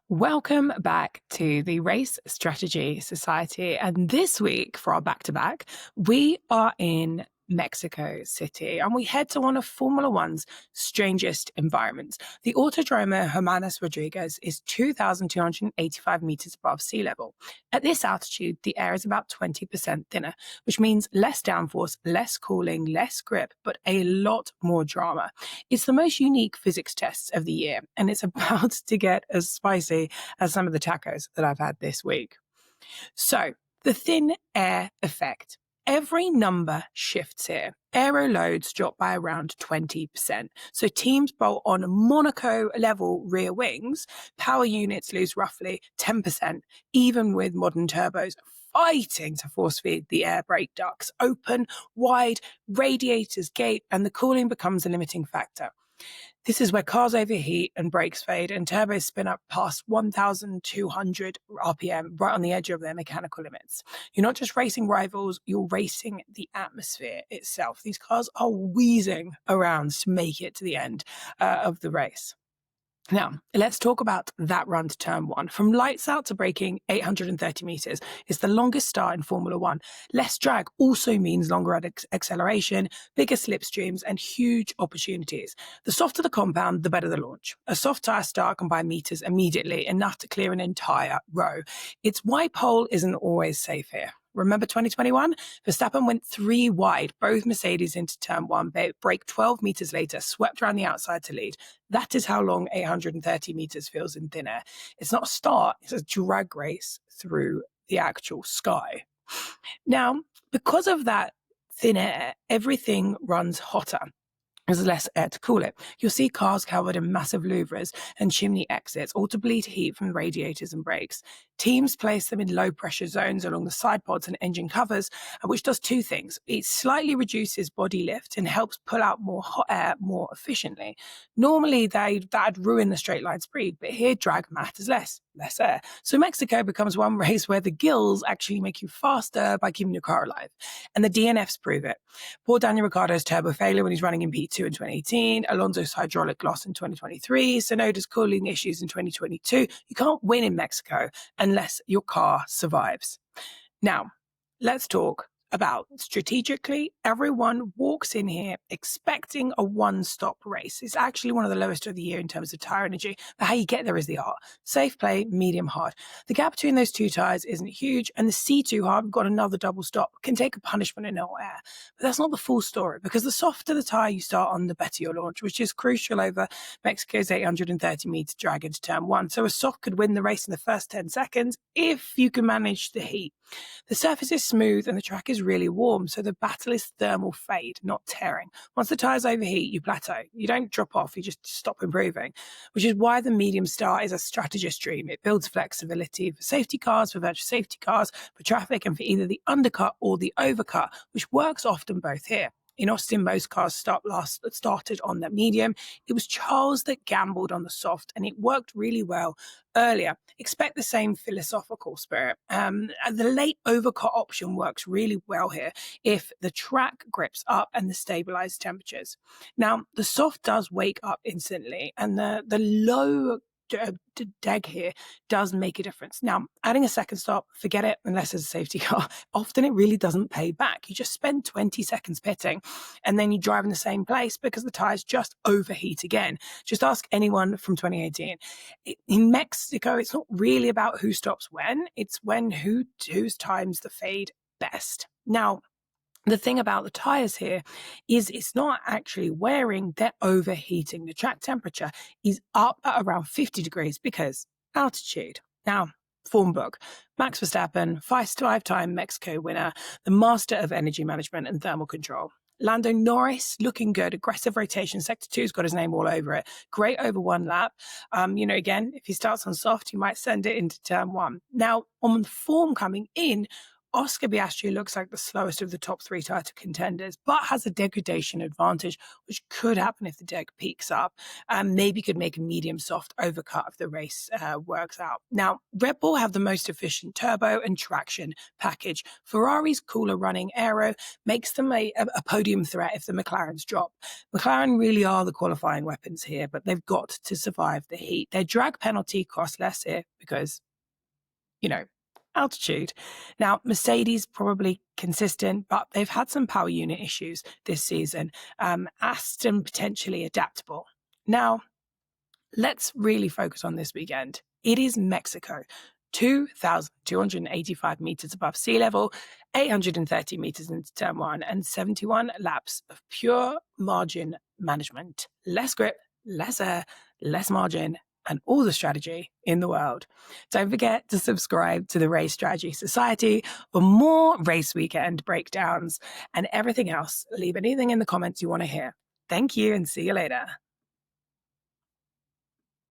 Welcome back to the Race Strategy Society. And this week, for our back-to-back, we are in Mexico City and we head to one of Formula One's strangest environments. The Autodromo Hermanos Rodriguez is 2,285 meters above sea level. At this altitude, the air is about 20% thinner, which means less downforce, less cooling, less grip, but a lot more drama. It's the most unique physics tests of the year, and it's about to get as spicy as some of the tacos that I've had this week. So, the thin air effect. Every number shifts here. Aero loads drop by around 20%. So teams bolt on Monaco level rear wings. Power units lose roughly 10%, even with modern turbos fighting to force feed the air brake ducts. Open, wide, radiators gape, and the cooling becomes a limiting factor. This is where cars overheat and brakes fade and turbos spin up past 1,200 RPM, right on the edge of their mechanical limits. You're not just racing rivals, you're racing the atmosphere itself. These cars are wheezing around to make it to the end of the race. Now, let's talk about that run to turn one. From lights out to braking 830 meters is the longest start in Formula One. Less drag also means longer acceleration, bigger slipstreams, and huge opportunities. The softer the compound, the better the launch. A soft tire start can buy meters immediately, enough to clear an entire row. It's why pole isn't always safe here. Remember 2021? Verstappen went 3 wide, both Mercedes into turn one, brake 12 meters later, swept around the outside to lead. That is how long 830 meters feels in thin air. It's not a start, it's a drag race through the actual sky. Now, because of that thin air, everything runs hotter. There's less air to cool it. You'll see cars covered in massive louvres and chimney exits, all to bleed heat from radiators and brakes. Teams place them in low-pressure zones along the side pods and engine covers, which does two things. It slightly reduces body lift and helps pull out more hot air more efficiently. Normally, that'd ruin the straight line speed, but here drag matters less air. So Mexico becomes one race where the gills actually make you faster by keeping your car alive. And the DNFs prove it. Poor Daniel Ricciardo's turbo failure when he's running in P2 in 2018, Alonso's hydraulic loss in 2023, Tsunoda's cooling issues in 2022. You can't win in Mexico unless your car survives. Now, let's talk about strategically. Everyone walks in here expecting a one-stop race. It's actually one of the lowest of the year in terms of tyre energy, but how you get there is the art. Safe play, medium hard. The gap between those two tyres isn't huge, and the C2 hard, we've got another double stop, can take a punishment in no air. But that's not the full story, because the softer the tyre you start on, the better your launch, which is crucial over Mexico's 830 metre drag into turn one. So a soft could win the race in the first 10 seconds if you can manage the heat. The surface is smooth and the track is really warm, so the battle is thermal fade, not tearing. Once the tyres overheat, you plateau. You don't drop off, you just stop improving, which is why the medium start is a strategist's dream. It builds flexibility for safety cars, for virtual safety cars, for traffic, and for either the undercut or the overcut, which works often both here. In Austin, most cars started on the medium. It was Charles that gambled on the soft, and it worked really well earlier. Expect the same philosophical spirit. The late overcut option works really well here if the track grips up and the stabilized temperatures. Now, the soft does wake up instantly, and the low deg here does make a difference. Now, adding a second stop, forget it unless it's a safety car. Often it really doesn't pay back. You just spend 20 seconds pitting and then you drive in the same place because the tires just overheat again. Just ask anyone from 2018. In Mexico, it's not really about who stops when, it's whose times the fade best. Now, the thing about the tyres here is it's not actually wearing, they're overheating. The track temperature is up at around 50 degrees because altitude. Now, form book. Max Verstappen, five-time Mexico winner, the master of energy management and thermal control. Lando Norris, looking good, aggressive rotation. Sector 2's got his name all over it. Great over one lap. Again, if he starts on soft, you might send it into turn one. Now, on form coming in, Oscar Piastri looks like the slowest of the top three title contenders, but has a degradation advantage, which could happen if the deg peaks up. Maybe could make a medium soft overcut if the race works out. Now, Red Bull have the most efficient turbo and traction package. Ferrari's cooler running aero makes them a podium threat if the McLarens drop. McLaren really are the qualifying weapons here, but they've got to survive the heat. Their drag penalty costs less here because, altitude. Now, Mercedes probably consistent, but they've had some power unit issues this season. Aston potentially adaptable. Now, let's really focus on this weekend. It is Mexico, 2,285 meters above sea level, 830 meters into turn one, and 71 laps of pure margin management. Less grip, less air, less margin, and all the strategy in the world. Don't forget to subscribe to the Race Strategy Society for more race weekend breakdowns and everything else. Leave anything in the comments you want to hear. Thank you and see you later.